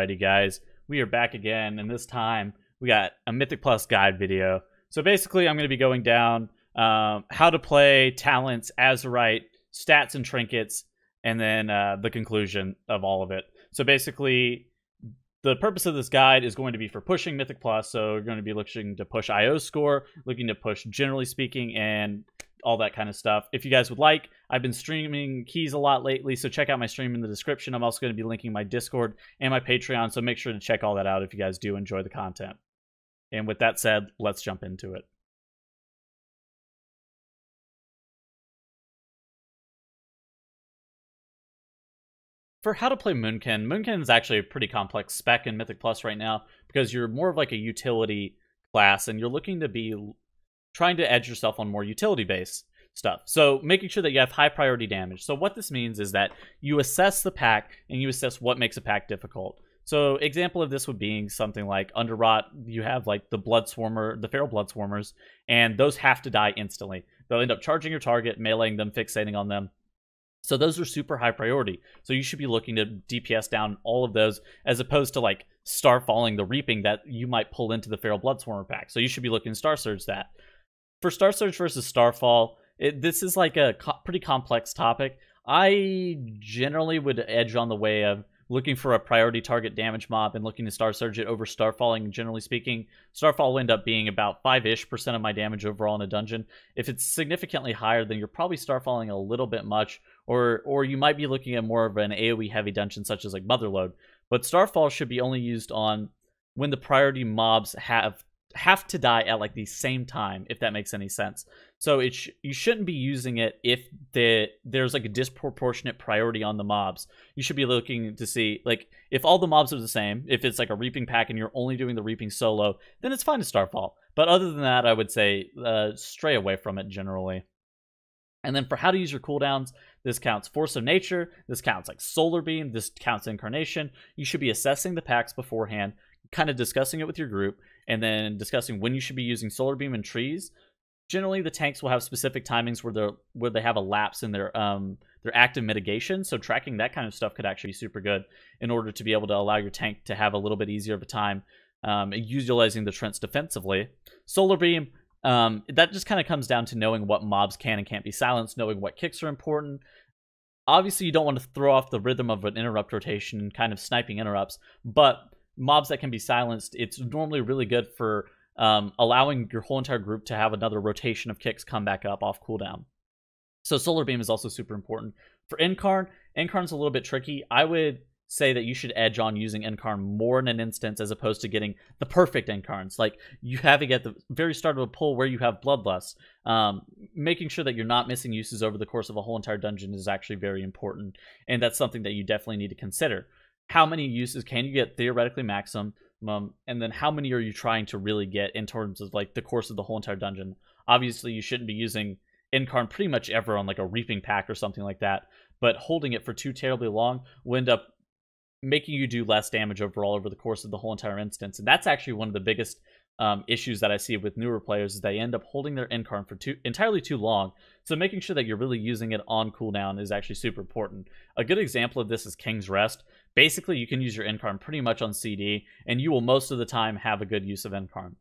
Alrighty guys, we are back again, and this time we got a Mythic Plus guide video. So basically I'm going to be going down how to play talents, Azurite, stats and trinkets, and then the conclusion of all of it. So basically the purpose of this guide is going to be for pushing Mythic Plus, so we're going to be looking to push IO score, looking to push generally speaking, and all that kind of stuff. If you guys would like, I've been streaming keys a lot lately, so check out my stream in the description. I'm also going to be linking my Discord and my Patreon, so make sure to check all that out if you guys do enjoy the content. And with that said, let's jump into it. For how to play Moonkin, Moonkin is actually a pretty complex spec in Mythic Plus right now, because you're more of like a utility class, and you're looking to be trying to edge yourself on more utility-based stuff. So making sure that you have high priority damage. So what this means is that you assess the pack, and you assess what makes a pack difficult. So example of this would be something like Underrot. You have like the Blood Swarmer, the Feral Blood Swarmers, and those have to die instantly. They'll end up charging your target, meleeing them, fixating on them. So those are super high priority. So you should be looking to DPS down all of those, as opposed to like Starfalling the Reaping that you might pull into the Feral Blood Swarmer pack. So you should be looking to Star Surge that. For Star Surge versus Starfall, this is like a pretty complex topic. I generally would edge on the way of looking for a priority target damage mob and looking to Star Surge it over Starfalling, generally speaking. Starfall will end up being about 5-ish% of my damage overall in a dungeon. If it's significantly higher, then you're probably Starfalling a little bit much, or you might be looking at more of an AoE heavy dungeon such as like Motherlode. But Starfall should be only used on when the priority mobs have to die at like the same time, if that makes any sense. So you shouldn't be using it if there's like a disproportionate priority on the mobs. You should be looking to see like if all the mobs are the same. If it's like a Reaping pack and you're only doing the Reaping solo, then it's fine to Starfall. But other than that, I would say stray away from it generally. And then for how to use your cooldowns, this counts Force of Nature, this counts like Solar Beam, this counts Incarnation. You should be assessing the packs beforehand, kind of discussing it with your group, and then discussing when you should be using Solar Beam and Trees. Generally, the tanks will have specific timings where they have a lapse in their active mitigation, so tracking that kind of stuff could actually be super good in order to be able to allow your tank to have a little bit easier of a time utilizing the Trents defensively. Solar Beam, that just kind of comes down to knowing what mobs can and can't be silenced, knowing what kicks are important. Obviously, you don't want to throw off the rhythm of an interrupt rotation and kind of sniping interrupts, but mobs that can be silenced, it's normally really good for allowing your whole entire group to have another rotation of kicks come back up off cooldown. So Solar Beam is also super important. For Incarn's a little bit tricky. I would say that you should edge on using Incarn more in an instance as opposed to getting the perfect Incarns. Like you have it at the very start of a pull where you have Bloodlust. Making sure that you're not missing uses over the course of a whole entire dungeon is actually very important, and that's something that you definitely need to consider. How many uses can you get theoretically maximum, and then how many are you trying to really get in terms of like the course of the whole entire dungeon? Obviously, you shouldn't be using Incarn pretty much ever on like a Reaping pack or something like that, but holding it for too terribly long will end up making you do less damage overall over the course of the whole entire instance. And that's actually one of the biggest issues that I see with newer players, is they end up holding their Incarn for entirely too long. So making sure that you're really using it on cooldown is actually super important. A good example of this is King's Rest. Basically, you can use your Incarn pretty much on CD, and you will most of the time have a good use of Incarn.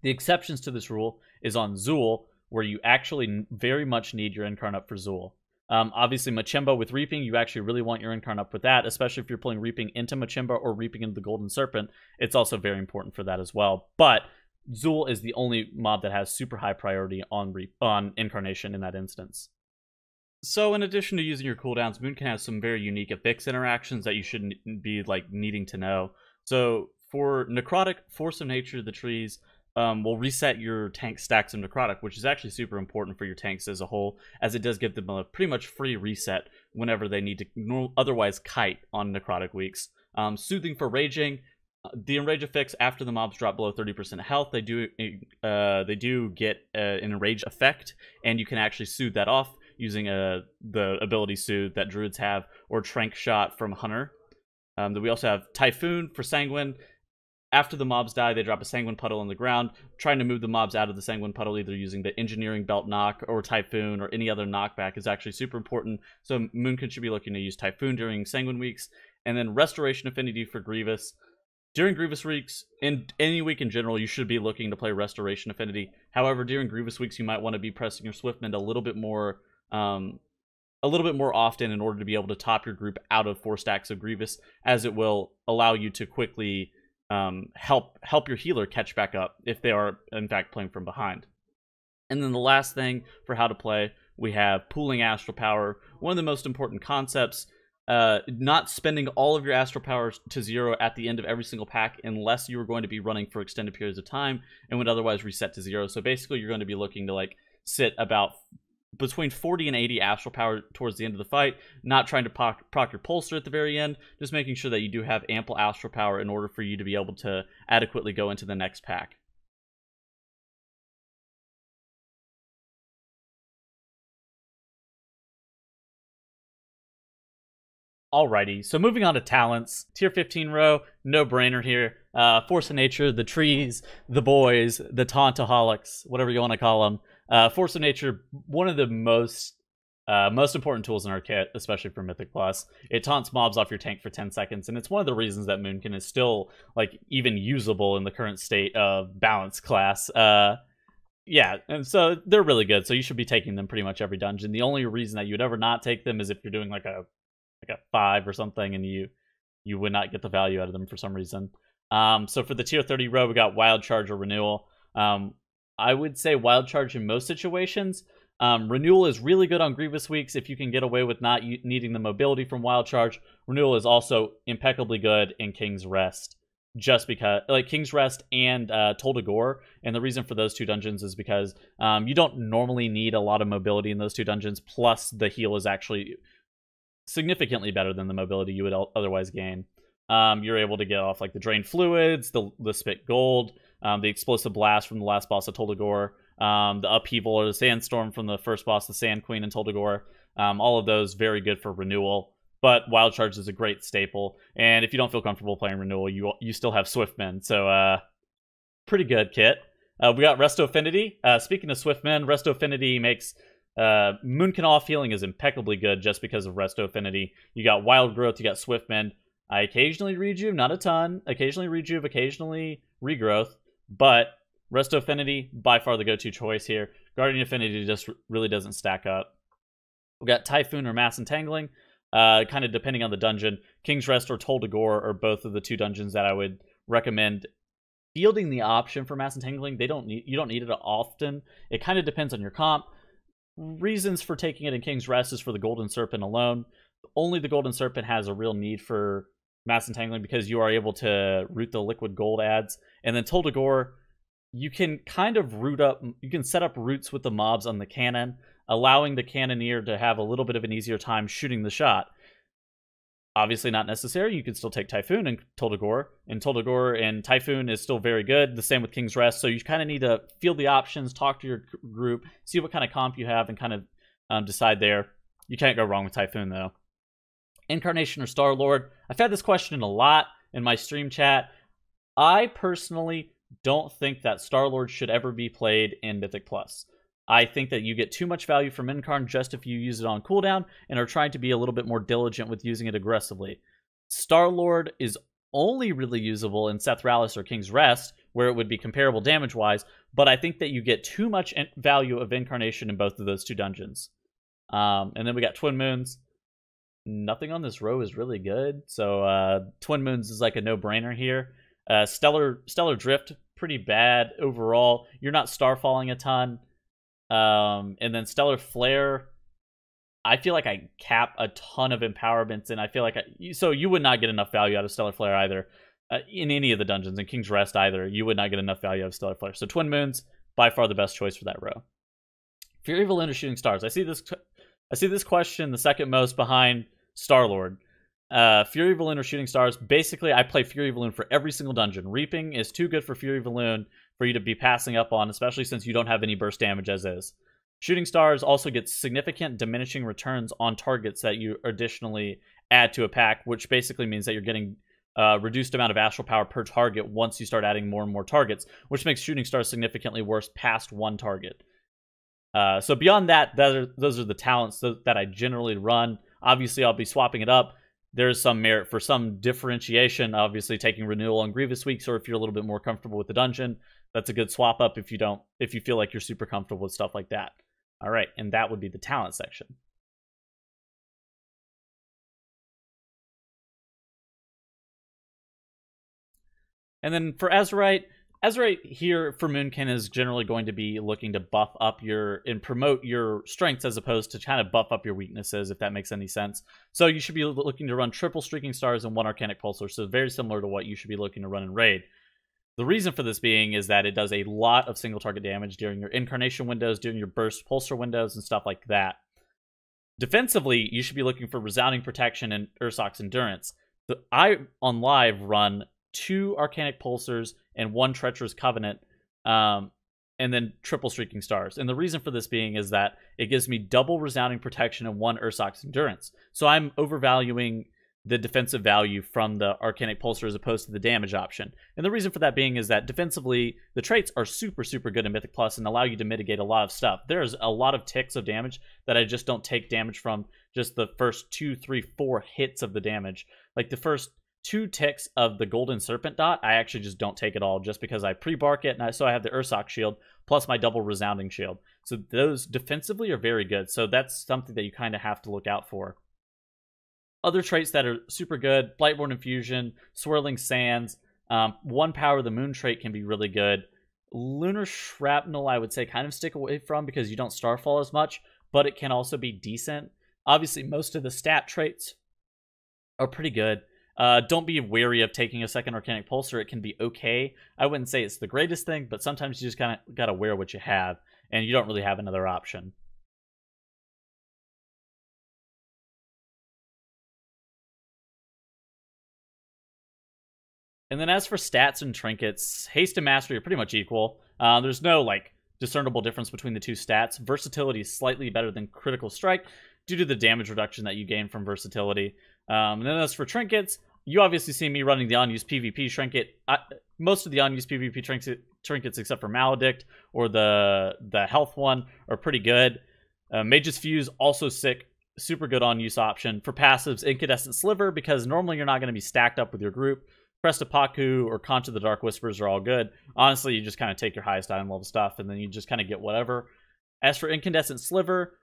The exceptions to this rule is on Zool, where you actually very much need your Incarn up for Zool. Obviously, Machimba with Reaping, you actually really want your Incarn up with that, especially if you're pulling Reaping into Machimba or Reaping into the Golden Serpent. It's also very important for that as well. But Zool is the only mob that has super high priority on Incarnation in that instance. So in addition to using your cooldowns, Moonkin has some very unique affix interactions that you shouldn't be like needing to know. So for Necrotic, Force of Nature, the trees will reset your tank stacks of Necrotic, which is actually super important for your tanks as a whole, as it does give them a pretty much free reset whenever they need to otherwise kite on Necrotic weeks. Soothing for Raging, the Enrage affix after the mobs drop below 30% health, they do get an Enrage effect, and you can actually soothe that off using the ability Soothe that Druids have, or Trank Shot from Hunter. Then we also have Typhoon for Sanguine. After the mobs die, they drop a Sanguine Puddle on the ground, trying to move the mobs out of the Sanguine Puddle, either using the Engineering Belt knock or Typhoon or any other knockback is actually super important. So Moonkin should be looking to use Typhoon during Sanguine weeks. And then Restoration Affinity for Grievous. During Grievous weeks, in any week in general, you should be looking to play Restoration Affinity. However, during Grievous weeks, you might want to be pressing your Swiftmend a little bit more often in order to be able to top your group out of 4 stacks of Grievous, as it will allow you to quickly help your healer catch back up if they are, in fact, playing from behind. And then the last thing for how to play, we have pooling Astral Power. One of the most important concepts, not spending all of your Astral Power to 0 at the end of every single pack unless you are going to be running for extended periods of time and would otherwise reset to 0. So basically, you're going to be looking to like sit about between 40 and 80 Astral Power towards the end of the fight, not trying to proc your Pulsar at the very end, just making sure that you do have ample Astral Power in order for you to be able to adequately go into the next pack. Alrighty, so moving on to talents. Tier 15 row, no-brainer here. Force of Nature, the trees, the boys, the Tauntaholics, whatever you want to call them. Force of Nature, one of the most important tools in our kit, especially for Mythic Plus. It taunts mobs off your tank for 10 seconds, and it's one of the reasons that Moonkin is still like even usable in the current state of balance class. Yeah, and so they're really good, so you should be taking them pretty much every dungeon. The only reason that you'd ever not take them is if you're doing like a 5 or something, and you would not get the value out of them for some reason. So for the tier 30 row, we got Wild Charge or Renewal. I would say Wild Charge in most situations. Renewal is really good on Grievous weeks if you can get away with not needing the mobility from Wild Charge. Renewal is also impeccably good in King's Rest, just because, like, King's Rest and Toll to Gore. And the reason for those 2 dungeons is because you don't normally need a lot of mobility in those 2 dungeons, plus the heal is actually significantly better than the mobility you would otherwise gain. You're able to get off like the Drain Fluids, the Spit Gold, the Explosive Blast from the last boss of Toll to Gore, the Upheaval or the Sandstorm from the first boss, the Sand Queen in Toll to Gore. All of those very good for Renewal, but Wild Charge is a great staple. And if you don't feel comfortable playing Renewal, you still have Swiftmend, so pretty good kit. We got Resto Affinity. Speaking of Swiftmend, Resto Affinity makes Moonkin off healing is impeccably good just because of Resto Affinity. You got Wild Growth, you got Swiftmend. I occasionally rejuve, not a ton. Occasionally rejuve, occasionally regrowth. But Resto Affinity, by far the go-to choice here. Guardian Affinity just really doesn't stack up. We got Typhoon or Mass Entangling, kind of depending on the dungeon. King's Rest or Toll to Gore are both of the 2 dungeons that I would recommend fielding the option for Mass Entangling. You don't need it often. It kind of depends on your comp. Reasons for taking it in King's Rest is for the Golden Serpent alone. Only the Golden Serpent has a real need for Mass Entangling because you are able to root the liquid gold ads. And then Toll to Gore, you can kind of you can set up roots with the mobs on the cannon, allowing the cannoneer to have a little bit of an easier time shooting the shot. Obviously not necessary. You can still take Typhoon and Toll to Gore. And Toll to Gore and Typhoon is still very good. The same with King's Rest. So you kind of need to field the options, talk to your group, see what kind of comp you have, and kind of decide there. You can't go wrong with Typhoon, though. Incarnation or Star-Lord. I've had this question a lot in my stream chat. I personally don't think that Star-Lord should ever be played in Mythic Plus. I think that you get too much value from Incarn just if you use it on cooldown and are trying to be a little bit more diligent with using it aggressively. Star-Lord is only really usable in Seth Rallis or King's Rest, where it would be comparable damage-wise, but I think that you get too much value of Incarnation in both of those 2 dungeons. And then we got Twin Moons. Nothing on this row is really good, so Twin Moons is like a no-brainer here. Stellar Drift, pretty bad overall. You're not starfalling a ton. And then Stellar Flare, I feel like I cap a ton of empowerments, and I feel like so you would not get enough value out of Stellar Flare either, in any of the dungeons. In King's Rest either, you would not get enough value out of Stellar Flare. So Twin Moons, by far the best choice for that row. Fury of Elune or Shooting Stars. I see this question the second most behind Star-Lord. Fury of Elune or Shooting Stars. Basically, I play Fury of Elune for every single dungeon. Reaping is too good for Fury of Elune for you to be passing up on, especially since you don't have any burst damage as is. Shooting Stars also gets significant diminishing returns on targets that you additionally add to a pack, which basically means that you're getting reduced amount of astral power per target once you start adding more and more targets, which makes Shooting Stars significantly worse past 1 target. So beyond that, those are the talents that I generally run. Obviously, I'll be swapping it up. there's some merit for some differentiation. Obviously, taking Renewal on Grievous weeks, or if you're a little bit more comfortable with the dungeon, that's a good swap up if you feel like you're super comfortable with stuff like that. All right, and that would be the talent section. And then for Azerite here for Moonkin is generally going to be looking to buff up and promote your strengths as opposed to kind of buff up your weaknesses, if that makes any sense. So you should be looking to run triple Streaking Stars and 1 Arcanic Pulsar, so very similar to what you should be looking to run in Raid. The reason for this being is that it does a lot of single target damage during your Incarnation windows, during your Burst Pulsar windows, and stuff like that. Defensively, you should be looking for Resounding Protection and Ursoc's Endurance. I, on live, run 2 Arcanic Pulsars and 1 Treacherous Covenant, and then triple Streaking Stars. And the reason for this being is that it gives me double Resounding Protection and 1 Ursoc's Endurance. So I'm overvaluing the defensive value from the Arcanic Pulsar as opposed to the damage option. And the reason for that being is that defensively, the traits are super, super good in Mythic Plus and allow you to mitigate a lot of stuff. There's a lot of ticks of damage that I just don't take damage from just the first 2, 3, 4 hits of the damage. Like the first 2 ticks of the Golden Serpent dot, I actually just don't take at all just because I pre-bark it, and so I have the Ursoc shield plus my double Resounding shield. So those defensively are very good. So that's something that you kind of have to look out for. Other traits that are super good, Blightborn Infusion, Swirling Sands, 1 Power of the Moon trait can be really good. Lunar Shrapnel, I would say, kind of stick away from because you don't Starfall as much, but it can also be decent. Obviously, most of the stat traits are pretty good. Don't be wary of taking a second Arcanic Pulsar. It can be okay. I wouldn't say it's the greatest thing, but sometimes you just kind of got to wear what you have, and you don't really have another option. And then as for stats and trinkets, haste and mastery are pretty much equal. There's no like discernible difference between the 2 stats. Versatility is slightly better than critical strike due to the damage reduction that you gain from versatility. And then as for trinkets, you obviously see me running the unused PvP trinket. Most of the unused PvP trinkets except for Maledict or the health one are pretty good. Mage's Fuse also sick. Super good on use option. For passives, Incandescent Sliver, because normally you're not going to be stacked up with your group. Prestipaku or Contra the Dark Whispers are all good. Honestly, you just kind of take your highest item level stuff, and then you just kind of get whatever. As for Incandescent Sliver,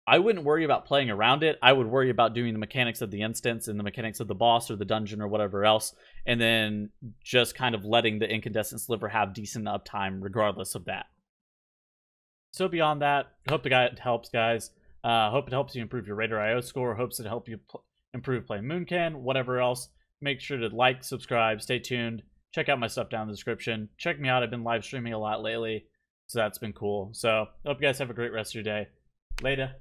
I wouldn't worry about playing around it. I would worry about doing the mechanics of the instance and the mechanics of the boss or the dungeon or whatever else, and then just kind of letting the Incandescent Sliver have decent uptime regardless of that. So beyond that, hope the guide helps, guys. Hope it helps you improve your Raider IO score. Hopes it helps you improve playing Mooncan, whatever else. Make sure to like, subscribe, stay tuned. Check out my stuff down in the description. Check me out. I've been live streaming a lot lately, so that's been cool. So hope you guys have a great rest of your day. Later.